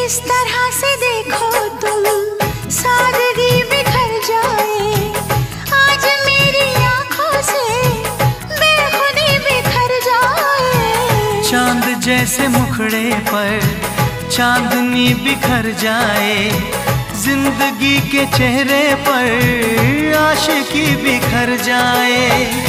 इस तरह से देखो तुम, सादगी बिखर जाए। आज मेरी आंखों से बेखुदी बिखर जाए। चांद जैसे मुखड़े पर चांदनी बिखर जाए। जिंदगी के चेहरे पर आशिकी बिखर जाए।